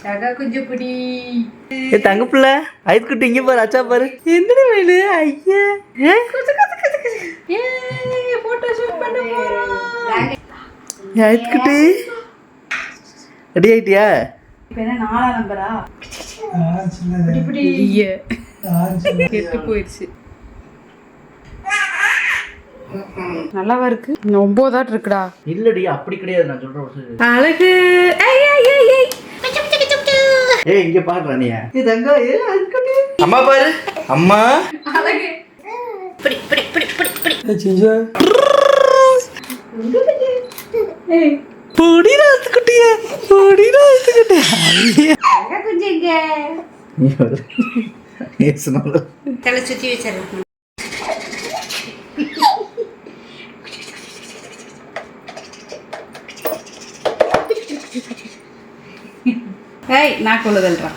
கொஞ்சம் பிடி. தங்க பிள்ளை ஐஸ் குட்டி இங்க பாரு, அச்சா பாரு. என்னடி வேலு? ஐயா போட்டோ ஷூட் பண்ண போறோம். ஐஸ் குட்டி ரெடி ஆயிட்டியா? இப்போ என்ன 4ஆம் நம்பரா? பிடி பிடி. கெட்டு போயிடுச்சு. நல்லாவா இருக்கு? 9ஆட்டு இருக்குடா. இல்லடி அப்படி கிடையாது, நான் சொல்றேன். அழகு. ஏய் இங்க பாக்குற நீ. ஏய் தங்க, ஏய் ஐஸ் குட்டி. அம்மா பாரு. அம்மா அழகு. பிடி பிடி பிடி பிடி பிடி. சிஞ்சா. ஏய் போடிடா ஐஸ் குட்டியே. போடிடா ஐஸ் குட்டி. அழகா குஞ்சிங்க. நீ வர. ஏசுனல. தலை சுத்தி வச்சிரு. ஏய் நான் கொள்ளுதல்றா.